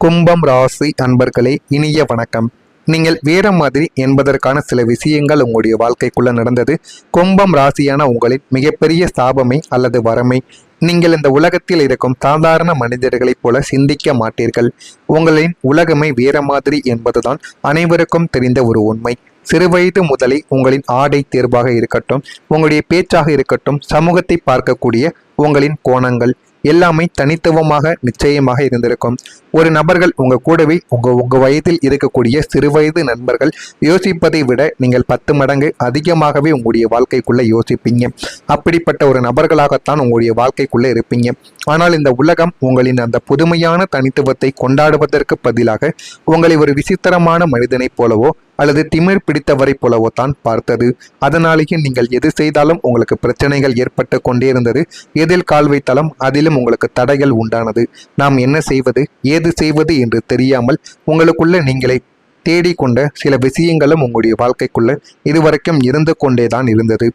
கும்பம் ராசி அன்பர்களே, இனிய வணக்கம். நீங்கள் வேற மாதிரி என்பதற்கான சில விஷயங்கள் உங்களுடைய வாழ்க்கைக்குள்ள நடந்தது. கும்பம் ராசியான உங்களின் மிகப்பெரிய சாபமே அல்லது வரமே. நீங்கள் இந்த உலகத்தில் இருக்கும் சாதாரண மனிதர்களைப் போல சிந்திக்க மாட்டீர்கள். உங்களின் உலகமே வேற மாதிரி என்பதுதான் அனைவருக்கும் தெரிந்த ஒரு உண்மை. சிறுவயது முதலே உங்களின் ஆடை தேர்வாக இருக்கட்டும், உங்களுடைய பேச்சாக இருக்கட்டும், சமூகத்தை பார்க்கக்கூடிய உங்களின் கோணங்கள் எல்லாமே தனித்துவமாக நிச்சயமாக இருந்திருக்கும். ஒரு நபர்கள் உங்க கூடவே உங்க வயதில் இருக்கக்கூடிய சிறுவயது நண்பர்கள் யோசிப்பதை விட நீங்கள் 10 மடங்கு அதிகமாகவே உங்களுடைய வாழ்க்கைக்குள்ள யோசிப்பீங்க. அப்படிப்பட்ட ஒரு நபர்களாகத்தான் உங்களுடைய வாழ்க்கைக்குள்ள இருப்பீங்க. ஆனால் இந்த உலகம் உங்களின் அந்த புதுமையான தனித்துவத்தை கொண்டாடுவதற்கு பதிலாக உங்களை ஒரு விசித்திரமான மனிதனைப் போலவோ அல்லது திமிர் பிடித்தவரை போலவோ தான் பார்த்தது. அதனாலேயே நீங்கள் எது செய்தாலும் உங்களுக்கு பிரச்சனைகள் ஏற்பட்டு கொண்டே இருந்தது. எதில் கால் வைத்தாலும் அதிலும் உங்களுக்கு தடைகள் உண்டானது. நாம் என்ன செய்வது, ஏது செய்வது என்று தெரியாமல் உங்களுக்குள்ள நீங்களை தேடிக்கொண்ட சில விஷயங்களும் உங்களுடைய வாழ்க்கைக்குள்ள இதுவரைக்கும் இருந்து கொண்டேதான் இருந்தது.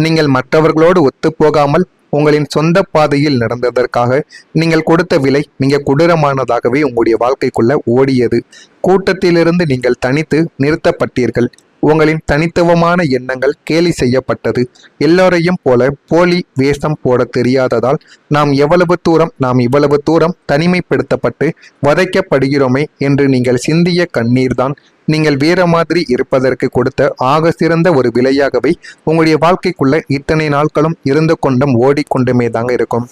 நீங்கள் மற்றவர்களோடு ஒத்து போகாமல் உங்களின் சொந்த பாதையில் நடந்ததற்காக நீங்கள் கொடுத்த விலை மிக கொடூரமானதாகவே உங்களுடைய வாழ்க்கைக்குள்ள ஓடியது. கூட்டத்திலிருந்து நீங்கள் தனித்து நிறுத்தப்பட்டீர்கள். உங்களின் தனித்துவமான எண்ணங்கள் கேலி செய்யப்பட்டது. எல்லோரையும் போல போலி வேஷம் போட தெரியாததால் நாம் இவ்வளவு தூரம் தனிமைப்படுத்தப்பட்டு வதைக்கப்படுகிறோமே என்று நீங்கள் சிந்திய கண்ணீர்தான் நீங்கள் வேற மாதிரி இருப்பதற்கு கொடுத்த ஆக சிறந்த ஒரு விலையாகவே உங்களுடைய வாழ்க்கைக்குள்ள இத்தனை நாட்களும் இருந்து கொண்டும் ஓடிக்கொண்டுமே தாங்க இருக்கும்.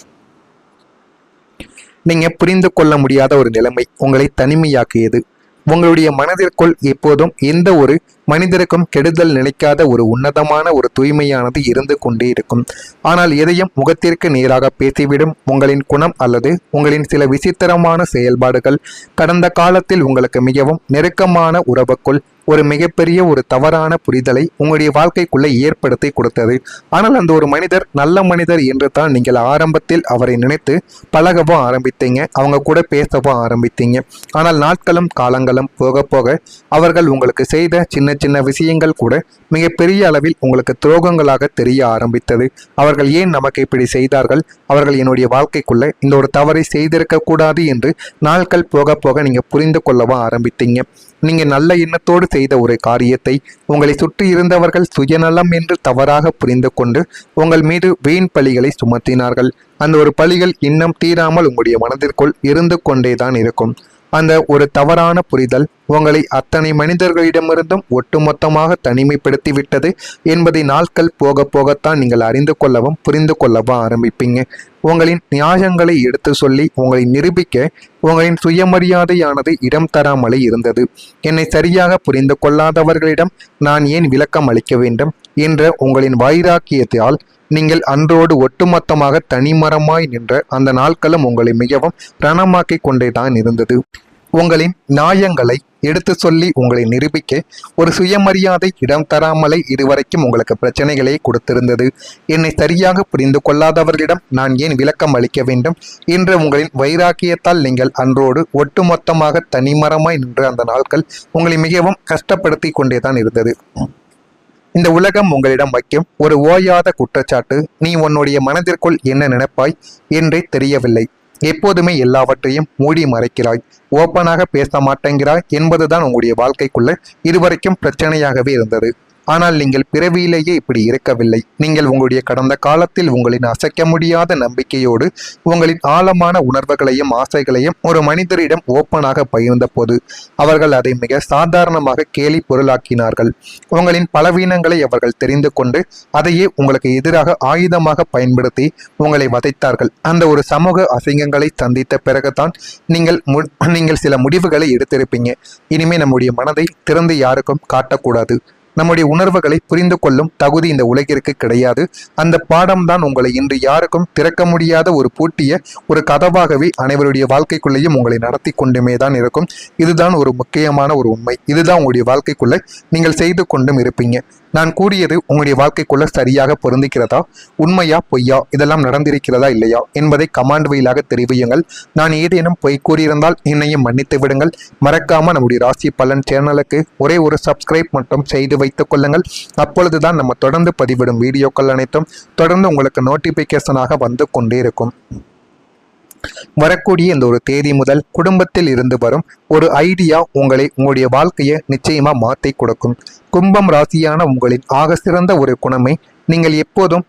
நீங்க புரிந்து கொள்ள முடியாத ஒரு நிலைமை உங்களை தனிமையாக்கியது. உங்களுடைய மனதிற்குள் எப்போதும் எந்த ஒரு மனிதருக்கும் கெடுதல் நினைக்காத ஒரு உன்னதமான ஒரு தூய்மையானது இருந்து கொண்டே இருக்கும். ஆனால் எதையும் முகத்திற்கு நேராக பேசிவிடும் உங்களின் குணம் அல்லது உங்களின் சில விசித்திரமான செயல்பாடுகள் கடந்த காலத்தில் உங்களுக்கு மிகவும் நெருக்கமான உறவுக்குள் ஒரு மிகப்பெரிய ஒரு தவறான புரிதலை உங்களுடைய வாழ்க்கைக்குள்ளே ஏற்படுத்தி கொடுத்தது. ஆனால் அந்த ஒரு மனிதர் நல்ல மனிதர் என்று தான் நீங்கள் ஆரம்பத்தில் அவரை நினைத்து பழகவும் ஆரம்பித்தீங்க, அவங்க கூட பேசவும் ஆரம்பித்தீங்க. ஆனால் நாட்களும் காலங்களும் போக போக அவர்கள் உங்களுக்கு செய்த சின்ன சின்ன விஷயங்கள் கூட மிகப்பெரிய அளவில் உங்களுக்கு துரோகங்களாக தெரிய ஆரம்பித்தது. அவர்கள் ஏன் நமக்கு இப்படி செய்தார்கள், அவர்கள் என்னுடைய வாழ்க்கைக்குள்ள இந்த ஒரு தவறை செய்திருக்க கூடாது என்று நாட்கள் போக போக நீங்க புரிந்து கொள்ளவும் ஆரம்பித்தீங்க. நீங்க நல்ல எண்ணத்தோடு செய்த ஒரு காரியத்தை உங்களை சுற்றி இருந்தவர்கள் சுயநலம் என்று தவறாக புரிந்து கொண்டு உங்கள் மீது வீண் பழிகளை சுமத்தினார்கள். அந்த ஒரு பழிகள் இன்னும் தீராமல் உங்களுடைய மனதிற்குள் இருந்து கொண்டேதான் இருக்கும். அந்த ஒரு தவறான புரிதல் உங்களை அத்தனை மனிதர்களிடமிருந்தும் ஒட்டுமொத்தமாக தனிமைப்படுத்தி விட்டது என்பதை நாட்கள் போக போகத்தான் நீங்கள் அறிந்து கொள்ளவும் புரிந்து கொள்ளவும் ஆரம்பிப்பீங்க. உங்களின் நியாயங்களை எடுத்து சொல்லி உங்களை நிரூபிக்க உங்களின் சுயமரியாதையானது இடம் தராமலே இருந்தது. என்னை சரியாக புரிந்து கொள்ளாதவர்களிடம் நான் ஏன் விளக்கம் அளிக்க வேண்டும் என்ற உங்களின் வைராக்கியத்தால் நீங்கள் அன்றோடு ஒட்டுமொத்தமாக தனிமரமாய் நின்ற அந்த நாட்களும் உங்களை மிகவும் ரணமாக்கி கொண்டேதான் இருந்தது. உங்களின் நியாயங்களை எடுத்து சொல்லி உங்களை நிரூபிக்க ஒரு சுயமரியாதை இடம் தராமலே இதுவரைக்கும் உங்களுக்கு பிரச்சனைகளே கொடுத்திருந்தது. என்னை சரியாக புரிந்து கொள்ளாதவர்களிடம் நான் ஏன் விளக்கம் அளிக்க வேண்டும் என்ற உங்களின் வைராக்கியத்தால் நீங்கள் அன்றோடு ஒட்டுமொத்தமாக தனிமரமாய் நின்ற அந்த நாட்கள் உங்களை மிகவும் கஷ்டப்படுத்தி கொண்டேதான் இருந்தது. இந்த உலகம் உங்களிடம் வைக்கும் ஒரு ஓயாத குற்றச்சாட்டு, நீ உன்னுடைய மனதிற்குள் என்ன நினைப்பாய் என்றே தெரியவில்லை. எப்போதுமே எல்லாவற்றையும் மூடி மறைக்கிறாய், ஓப்பனாக பேச மாட்டேங்கிறாய் என்பதுதான் உங்களுடைய வாழ்க்கைக்குள்ள இதுவரைக்கும் பிரச்சனையாகவே இருந்தது. ஆனால் நீங்கள் பிறவியிலேயே இப்படி இருக்கவில்லை. நீங்கள் உங்களுடைய கடந்த காலத்தில் உங்களின் அசைக்க முடியாத நம்பிக்கையோடு உங்களின் ஆழமான உணர்வுகளையும் ஆசைகளையும் ஒரு மனிதரிடம் ஓப்பனாக பகிர்ந்த போது அவர்கள் அதை மிக சாதாரணமாக கேலி பொருளாக்கினார்கள். உங்களின் பலவீனங்களை அவர்கள் தெரிந்து கொண்டு அதையே உங்களுக்கு எதிராக ஆயுதமாக பயன்படுத்தி உங்களை வதைத்தார்கள். அந்த ஒரு சமூக அசிங்கங்களை சந்தித்த பிறகுதான் நீங்கள் சில முடிவுகளை எடுத்திருப்பீங்க. இனிமே நம்முடைய மனதை திறந்து யாருக்கும் காட்டக்கூடாது. நம்முடைய உணர்வுகளை புரிந்து கொள்ளும் தகுதி இந்த உலகிற்கு கிடையாது. அந்த பாடம்தான் உங்களை இன்று யாருக்கும் திறக்க முடியாத ஒரு பூட்டிய ஒரு கதவாகவே அனைவருடைய வாழ்க்கைக்குள்ளேயும் உங்களை நடத்தி கொண்டுமே தான் இருக்கும். இதுதான் ஒரு முக்கியமான ஒரு உண்மை. இதுதான் உங்களுடைய வாழ்க்கைக்குள்ள நீங்கள் செய்து கொண்டும் இருப்பீங்க. நான் கூறியது உங்களுடைய வாழ்க்கைக்குள்ள சரியாக பொருந்திக்கிறதா, உண்மையா பொய்யா, இதெல்லாம் நடந்திருக்கிறதா இல்லையா என்பதை கமாண்ட் வழியாக தெரிவியுங்கள். நான் ஏதேனும் பொய் கூறியிருந்தால் என்னையும் மன்னித்து விடுங்கள். மறக்காம நம்முடைய ராசி பலன் சேனலுக்கு ஒரே ஒரு சப்ஸ்கிரைப் மட்டும் செய்து வைத்துக் கொள்ளுங்கள். அப்பொழுதுதான் நம்ம தொடர்ந்து பதிவிடும் வீடியோக்கள் அனைத்தும் தொடர்ந்து உங்களுக்கு நோட்டிபிகேஷனாக வந்து கொண்டே இருக்கும். வரக்கூடிய இந்த ஒரு தேதி முதல் குடும்பத்தில் இருந்து வரும் ஒரு ஐடியா உங்களுடைய வாழ்க்கையை நிச்சயமா மாற்றி கொடுக்கும். கும்பம் ராசியான உங்களின் ஆக சிறந்த ஒரு குணமை, நீங்கள் எப்போதும்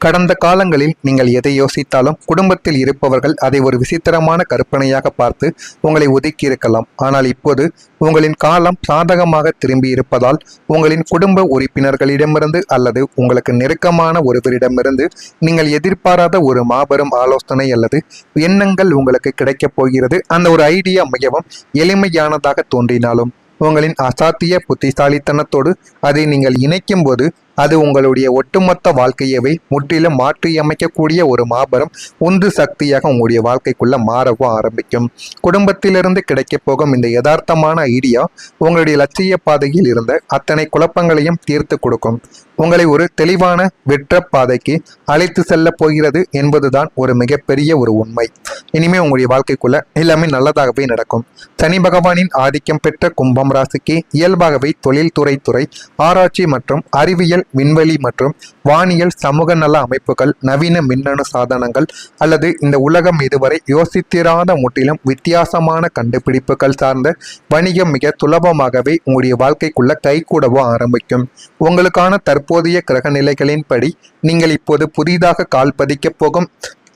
கடந்த காலங்களில் நீங்கள் எதை யோசித்தாலும் குடும்பத்தில் இருப்பவர்கள் அதை ஒரு விசித்திரமான கற்பனையாக பார்த்து உங்களை ஒதுக்கி இருக்கலாம். ஆனால் இப்போது உங்களின் காலம் சாதகமாக திரும்பி இருப்பதால் உங்களின் குடும்ப உறுப்பினர்களிடமிருந்து அல்லது உங்களுக்கு நெருக்கமான ஒருவரிடமிருந்து நீங்கள் எதிர்பாராத ஒரு மாபெரும் ஆலோசனை அல்லது எண்ணங்கள் உங்களுக்கு கிடைக்கப் போகிறது. அந்த ஒரு ஐடியா மிகவும் எளிமையானதாக தோன்றினாலும் உங்களின் அசாத்திய புத்திசாலித்தனத்தோடு அதை நீங்கள் இணைக்கும் போது அது உங்களுடைய ஒட்டுமொத்த வாழ்க்கையவே முற்றிலும் மாற்றியமைக்கக்கூடிய ஒரு மாபெரும் உந்து சக்தியாக உங்களுடைய வாழ்க்கைக்குள்ள மாறவும் ஆரம்பிக்கும். குடும்பத்திலிருந்து கிடைக்கப் போகும் இந்த யதார்த்தமான ஐடியா உங்களுடைய லட்சிய பாதையில் இருந்த அத்தனை குழப்பங்களையும் தீர்த்து கொடுக்கும். உங்களை ஒரு தெளிவான வெற்ற பாதைக்கு அழைத்து செல்ல போகிறது என்பதுதான் ஒரு மிகப்பெரிய ஒரு உண்மை. இனிமே உங்களுடைய வாழ்க்கைக்குள்ள எல்லாமே நல்லதாகவே நடக்கும். சனி பகவானின் ஆதிக்கம் பெற்ற கும்பம் ராசிக்கு இயல்பாகவே தொழில்துறை ஆராய்ச்சி மற்றும் அறிவியல், விண்வெளி மற்றும் வானியல், சமூக நல அமைப்புகள், நவீன மின்னணு சாதனங்கள் அல்லது இந்த உலகம் இதுவரை யோசித்திராத முற்றிலும் வித்தியாசமான கண்டுபிடிப்புகள் சார்ந்த வணிகம் மிக சுலபமாகவே உங்களுடைய வாழ்க்கைக்குள்ள கைகூடவோ ஆரம்பிக்கும். உங்களுக்கான தற்போதைய கிரக நிலைகளின்படி நீங்கள் இப்போது புதிதாக கால் பதிக்கப் போகும்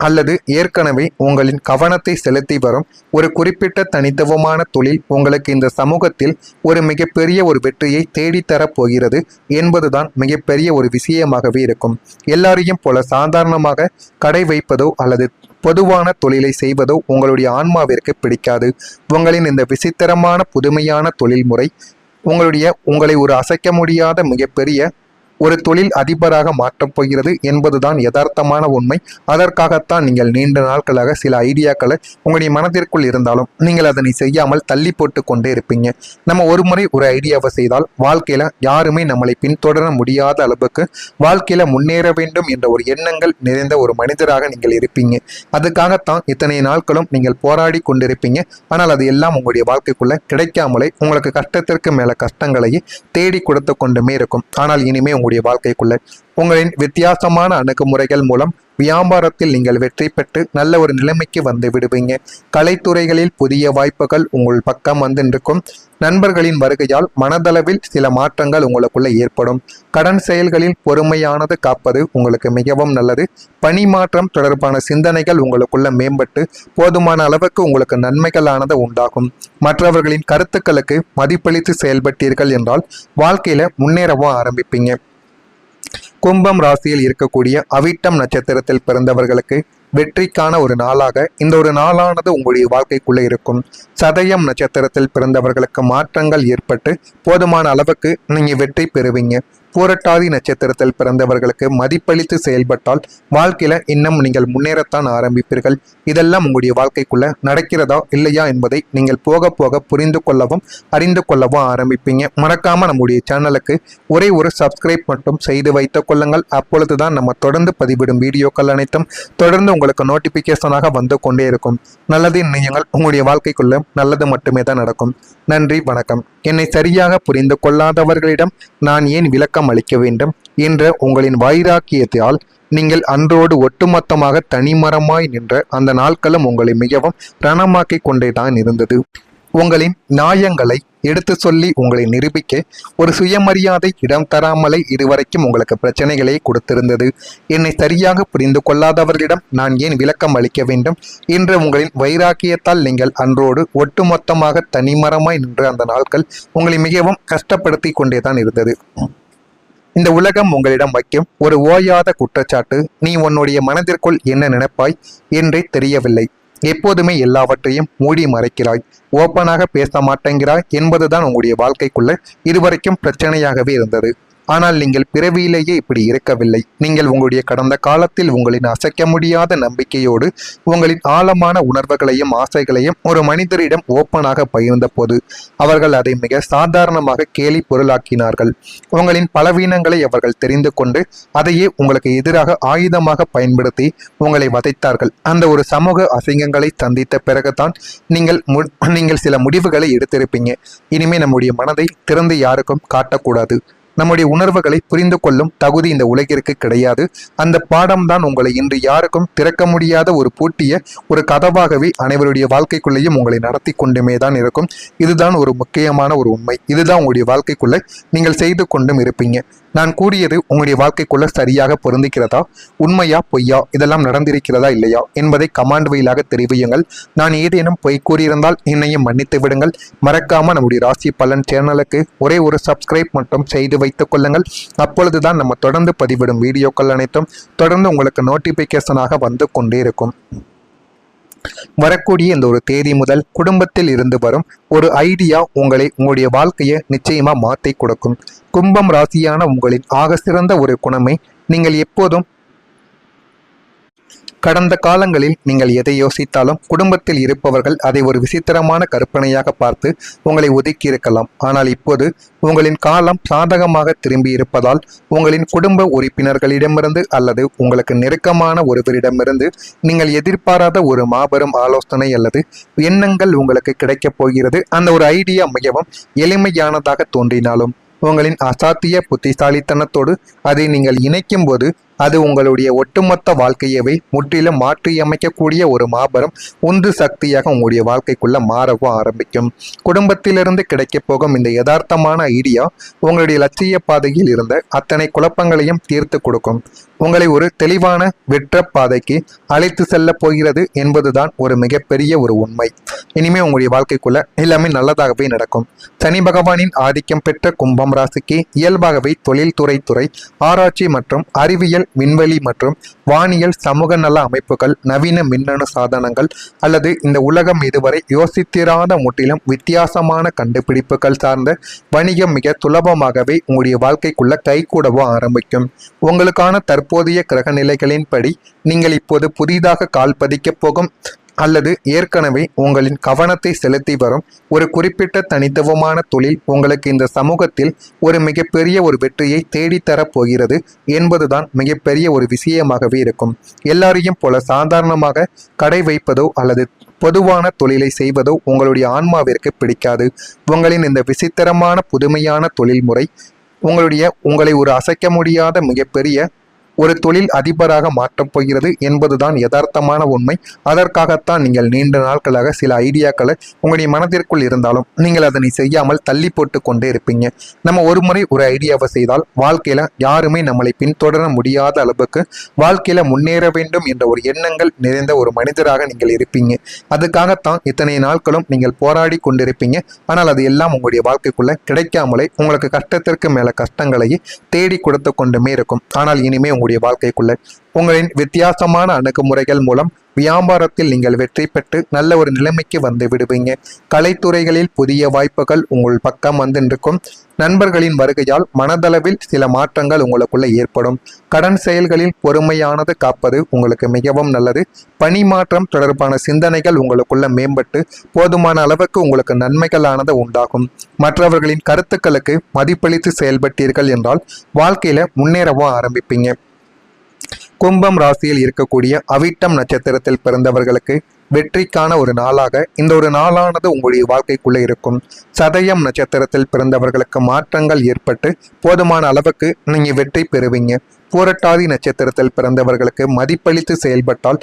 அல்லது ஏற்கனவே உங்களின் கவனத்தை செலுத்தி வரும் ஒரு குறிப்பிட்ட தனித்துவமான தொழில் உங்களுக்கு இந்த சமூகத்தில் ஒரு மிகப்பெரிய ஒரு வெற்றியை தேடித்தரப் போகிறது என்பதுதான் மிகப்பெரிய ஒரு விஷயமாகவே இருக்கும். எல்லாரையும் போல சாதாரணமாக கடை வைப்பதோ அல்லது பொதுவான தொழிலை செய்வதோ உங்களுடைய ஆன்மாவிற்கு பிடிக்காது. உங்களின் இந்த விசித்திரமான புதுமையான தொழில்முறை உங்களை ஒரு அசைக்க முடியாத மிகப்பெரிய ஒரு தொழில் அதிபராக மாற்றப் போகிறது என்பதுதான் யதார்த்தமான உண்மை. அதற்காகத்தான் நீங்கள் நீண்ட நாட்களாக சில ஐடியாக்களை உங்களுடைய மனதிற்குள் இருந்தாலும் நீங்கள் அதனை செய்யாமல் தள்ளி போட்டு கொண்டே இருப்பீங்க. நம்ம ஒரு முறை ஒரு ஐடியாவை செய்தால் வாழ்க்கையில யாருமே நம்மளை பின்தொடர முடியாத அளவுக்கு வாழ்க்கையில முன்னேற வேண்டும் என்ற ஒரு எண்ணங்கள் நிறைந்த ஒரு மனிதராக நீங்கள் இருப்பீங்க. அதுக்காகத்தான் இத்தனை நாட்களும் நீங்கள் போராடி கொண்டிருப்பீங்க. ஆனால் அது எல்லாம் உங்களுடைய வாழ்க்கைக்குள்ள கிடைக்காமலே உங்களுக்கு கஷ்டத்திற்கு மேல கஷ்டங்களையே தேடி கொடுத்து கொண்டுமே இருக்கும். ஆனால் இனிமே உங்களுடைய வாழ்க்கைக்குள்ள உங்களின் வித்தியாசமான அணுகுமுறைகள் மூலம் வியாபாரத்தில் நீங்கள் வெற்றி பெற்று நல்ல ஒரு நிலைமைக்கு வந்து விடுவீங்க. கலைத்துறைகளில் புதிய வாய்ப்புகள் உங்கள் பக்கம் வந்திருக்கும். நண்பர்களின் வருகையால் மனதளவில் சில மாற்றங்கள் உங்களுக்குள்ள ஏற்படும். கடன் செயல்களில் பொறுமையானது காப்பது உங்களுக்கு மிகவும் நல்லது. பணி மாற்றம் தொடர்பான சிந்தனைகள் உங்களுக்குள்ள மேம்பட்டு போதுமான அளவுக்கு உங்களுக்கு நன்மைகளானது உண்டாகும். மற்றவர்களின் கருத்துக்களுக்கு மதிப்பளித்து செயல்பட்டீர்கள் என்றால் வாழ்க்கையில முன்னேறவும் ஆரம்பிப்பீங்க. கும்பம் ராசியில் இருக்கக்கூடிய அவிட்டம் நட்சத்திரத்தில் பிறந்தவர்களுக்கு வெற்றிக்கான ஒரு நாளாக இந்த ஒரு நாளானது உங்களுடைய வாழ்க்கைக்குள்ளே இருக்கும். சதயம் நட்சத்திரத்தில் பிறந்தவர்களுக்கு மாற்றங்கள் ஏற்பட்டு போதுமான அளவுக்கு நீங்க வெற்றி பெறுவீங்க. பூரட்டாதி நட்சத்திரத்தில் பிறந்தவர்களுக்கு மதிப்பளித்து செயல்பட்டால் வாழ்க்கையில இன்னும் நீங்கள் முன்னேறத்தான் ஆரம்பிப்பீர்கள். இதெல்லாம் உங்களுடைய வாழ்க்கைக்குள்ள நடக்கிறதா இல்லையா என்பதை நீங்கள் போக போக புரிந்து கொள்ளவும் அறிந்து கொள்ளவும் ஆரம்பிப்பீங்க. மறக்காம நம்முடைய சேனலுக்கு ஒரே ஒரு சப்ஸ்கிரைப் மட்டும் செய்து வைத்துக் கொள்ளுங்கள். அப்பொழுதுதான் நம்ம தொடர்ந்து பதிவிடும் வீடியோக்கள் அனைத்தும் தொடர்ந்து உங்களுக்கு நோட்டிபிகேஷனாக வந்து கொண்டே இருக்கும். நல்லது நினையுங்கள், உங்களுடைய வாழ்க்கைக்குள்ள நல்லது மட்டுமே தான் நடக்கும். நன்றி, வணக்கம். என்னை சரியாக புரிந்து கொள்ளாதவர்களிடம் நான் ஏன் விளக்கம் அளிக்க வேண்டும் என்ற உங்களின் வைராக்கியத்தால் நீங்கள் அன்றோடு ஒட்டுமொத்தமாக தனிமரமாய் நின்ற அந்த நாட்களும் உங்களை மிகவும் ரணமாக்கி கொண்டேதான் இருந்தது. உங்களின் நியாயங்களை எடுத்து சொல்லி உங்களை நிரூபிக்க ஒரு சுயமரியாதை இடம் தராமலே இதுவரைக்கும் உங்களுக்கு பிரச்சனைகளே கொடுத்திருந்தது. என்னை சரியாக புரிந்து கொள்ளாதவர்களிடம் நான் ஏன் விளக்கம் அளிக்க வேண்டும் என்ற உங்களின் வைராக்கியத்தால் நீங்கள் அன்றோடு ஒட்டுமொத்தமாக தனிமரமாய் நின்ற அந்த நாட்கள் உங்களை மிகவும் கஷ்டப்படுத்தி கொண்டேதான் இருந்தது. இந்த உலகம் உங்களிடம் வைக்கும் ஒரு ஓயாத குற்றச்சாட்டு, நீ உன்னுடைய மனதிற்குள் என்ன நினைப்பாய் என்றே தெரியவில்லை. எப்போதுமே எல்லாவற்றையும் மூடி மறைக்கிறாய், ஓப்பனாக பேச மாட்டேங்கிறாய் என்பதுதான் உங்களுடைய வாழ்க்கைக்குள்ள இதுவரைக்கும் பிரச்சனையாகவே இருந்தது. ஆனால் நீங்கள் பிறவியிலேயே இப்படி இருக்கவில்லை. நீங்கள் உங்களுடைய கடந்த காலத்தில் உங்களின் அசைக்க முடியாத நம்பிக்கையோடு உங்களின் ஆழமான உணர்வுகளையும் ஆசைகளையும் ஒரு மனிதரிடம் ஓப்பனாக பகிர்ந்த போது அவர்கள் அதை மிக சாதாரணமாக கேலி பொருளாக்கினார்கள். உங்களின் பலவீனங்களை அவர்கள் தெரிந்து கொண்டு அதையே உங்களுக்கு எதிராக ஆயுதமாக பயன்படுத்தி உங்களை வதைத்தார்கள். அந்த ஒரு சமூக அசிங்கங்களை சந்தித்த பிறகுதான் நீங்கள் சில முடிவுகளை எடுத்திருப்பீங்க. இனிமே நம்முடைய மனதை திறந்து யாருக்கும் காட்டக்கூடாது. நம்முடைய உணர்வுகளை புரிந்து கொள்ளும் தகுதி இந்த உலகிற்கு கிடையாது. அந்த பாடம்தான் உங்களை இன்று யாருக்கும் திறக்க முடியாத ஒரு பூட்டிய ஒரு கதவாகவே அனைவருடைய வாழ்க்கைக்குள்ளேயும் உங்களை நடத்தி கொண்டுமே தான் இருக்கும். இதுதான் ஒரு முக்கியமான ஒரு உண்மை. இதுதான் உங்களுடைய வாழ்க்கைக்குள்ள நீங்கள் செய்து கொண்டும் இருப்பீங்க. நான் கூறியது உங்களுடைய வாழ்க்கைக்குள்ள சரியாக பொருந்துகிறதா, உண்மையா பொய்யா, இதெல்லாம் நடந்திருக்கிறதா இல்லையா என்பதை கமாண்ட் வழியாக தெரிவியுங்கள். நான் ஏதேனும் பொய் கூறியிருந்தால் என்னையும் மன்னித்து விடுங்கள். மறக்காம நம்முடைய ராசி பலன் சேனலுக்கு ஒரே ஒரு சப்ஸ்கிரைப் மட்டும் செய்து வைத்துக் கொள்ளுங்கள். அப்பொழுதுதான் நம்ம தொடர்ந்து பதிவிடும் வீடியோக்கள் அனைத்தும் தொடர்ந்து உங்களுக்கு நோட்டிபிகேஷனாக வந்து கொண்டே இருக்கும். வரக்கூடிய இந்த ஒரு தேதி முதல் குடும்பத்தில் இருந்து வரும் ஒரு ஐடியா உங்களுடைய வாழ்க்கையை நிச்சயமா மாற்றி கொடுக்கும். கும்பம் ராசியான உங்களின் ஆக சிறந்த ஒரு குணமை, நீங்கள் எப்போதும் கடந்த காலங்களில் நீங்கள் எதை யோசித்தாலும் குடும்பத்தில் இருப்பவர்கள் அதை ஒரு விசித்திரமான கற்பனையாக பார்த்து உங்களை ஒதுக்கி இருக்கலாம். ஆனால் இப்போது உங்களின் காலம் சாதகமாக திரும்பி இருப்பதால் உங்களின் குடும்ப உறுப்பினர்களிடமிருந்து அல்லது உங்களுக்கு நெருக்கமான ஒருவரிடமிருந்து நீங்கள் எதிர்பாராத ஒரு மாபெரும் ஆலோசனை அல்லது எண்ணங்கள் உங்களுக்கு கிடைக்கப் போகிறது. அந்த ஒரு ஐடியா மிகவும் எளிமையானதாக தோன்றினாலும் உங்களின் அசாத்திய புத்திசாலித்தனத்தோடு அதை நீங்கள் இணைக்கும் போது அது உங்களுடைய ஒட்டுமொத்த வாழ்க்கையவே முற்றிலும் மாற்றியமைக்கக்கூடிய ஒரு மாபெரும் உந்து சக்தியாக உங்களுடைய வாழ்க்கைக்குள்ள மாறவும் ஆரம்பிக்கும். குடும்பத்திலிருந்து கிடைக்கப் போகும் இந்த யதார்த்தமான ஐடியா உங்களுடைய லட்சிய பாதையில் இருந்த அத்தனை குழப்பங்களையும் தீர்த்து கொடுக்கும். உங்களை ஒரு தெளிவான வெற்ற பாதைக்கு அழைத்து செல்ல போகிறது என்பதுதான் ஒரு மிகப்பெரிய ஒரு உண்மை. இனிமே உங்களுடைய வாழ்க்கைக்குள்ள எல்லாமே நல்லதாகவே நடக்கும். சனி பகவானின் ஆதிக்கம் பெற்ற கும்பம் ராசிக்கு இயல்பாகவே தொழில்துறை ஆராய்ச்சி மற்றும் அறிவியல், விண்வெளி மற்றும் வானியல், சமூக நல அமைப்புகள், நவீன மின்னணு சாதனங்கள் அல்லது இந்த உலகம் இதுவரை யோசித்திராத முற்றிலும் வித்தியாசமான கண்டுபிடிப்புகள் சார்ந்த வணிகம் மிக சுலபமாகவே உங்களுடைய வாழ்க்கைக்குள்ள கைகூடவும் ஆரம்பிக்கும். உங்களுக்கான தற்போதைய கிரக நிலைகளின்படி நீங்கள் இப்போது புதிதாக கால் பதிக்கப் போகும் அல்லது ஏற்கனவே உங்களின் கவனத்தை செலுத்தி வரும் ஒரு குறிப்பிட்ட தனித்துவமான தொழில் உங்களுக்கு இந்த சமூகத்தில் ஒரு மிகப்பெரிய ஒரு வெற்றியை தேடித்தரப் போகிறது என்பதுதான் மிகப்பெரிய ஒரு விஷயமாகவே இருக்கும். எல்லாரையும் போல சாதாரணமாக கடை வைப்பதோ அல்லது பொதுவான தொழிலை செய்வதோ உங்களுடைய ஆன்மாவிற்கு பிடிக்காது. உங்களின் இந்த விசித்திரமான புதுமையான தொழில்முறை உங்களை ஒரு அசைக்க முடியாத மிகப்பெரிய ஒரு தொழில் அதிபராக மாற்றப் போகிறது என்பதுதான் யதார்த்தமான உண்மை. அதற்காகத்தான் நீங்கள் நீண்ட நாட்களாக சில ஐடியாக்களை உங்களுடைய மனதிற்குள் இருந்தாலும் நீங்கள் அதனை செய்யாமல் தள்ளி போட்டு கொண்டே இருப்பீங்க. நம்ம ஒரு முறை ஒரு ஐடியாவை செய்தால் வாழ்க்கையில யாருமே நம்மளை பின்தொடர முடியாத அளவுக்கு வாழ்க்கையில முன்னேற வேண்டும் என்ற ஒரு எண்ணங்கள் நிறைந்த ஒரு மனிதராக நீங்கள் இருப்பீங்க. அதுக்காகத்தான் இத்தனை நாட்களும் நீங்கள் போராடி கொண்டிருப்பீங்க. ஆனால் அது எல்லாம் உங்களுடைய வாழ்க்கைக்குள்ள கிடைக்காமலே உங்களுக்கு கஷ்டத்திற்கு மேல கஷ்டங்களையே தேடி கொடுத்து கொண்டுமே இருக்கும். ஆனால் இனிமே உங்களுடைய வாழ்க்கைக்குள்ள உங்களின் வித்தியாசமான அணுகுமுறைகள் மூலம் வியாபாரத்தில் நீங்கள் வெற்றி பெற்று நல்ல ஒரு நிலைமைக்கு வந்து விடுவீங்க. கலைத்துறைகளில் புதிய வாய்ப்புகள் உங்கள் பக்கம் வந்திருக்கும். நண்பர்களின் வருகையால் மனதளவில் சில மாற்றங்கள் உங்களுக்குள்ள ஏற்படும். கடன் செயல்களில் பொறுமையானது காப்பது உங்களுக்கு மிகவும் நல்லது. பணி மாற்றம் தொடர்பான சிந்தனைகள் உங்களுக்குள்ள மேம்பட்டு போதுமான அளவுக்கு உங்களுக்கு நன்மைகளானது உண்டாகும். மற்றவர்களின் கருத்துக்களுக்கு மதிப்பளித்து செயல்பட்டீர்கள் என்றால் வாழ்க்கையில முன்னேறவும் ஆரம்பிப்பீங்க. கும்பம் ராசியில் இருக்கக்கூடிய அவிட்டம் நட்சத்திரத்தில் பிறந்தவர்களுக்கு வெற்றிக்கான ஒரு நாளாக இந்த ஒரு நாளானது உங்களுடைய வாழ்க்கைக்குள்ளே இருக்கும். சதயம் நட்சத்திரத்தில் பிறந்தவர்களுக்கு மாற்றங்கள் ஏற்பட்டு போதுமான அளவுக்கு நீங்க வெற்றி பெறுவீங்க. பூரட்டாதி நட்சத்திரத்தில் பிறந்தவர்களுக்கு மதிப்பளித்து செயல்பட்டால்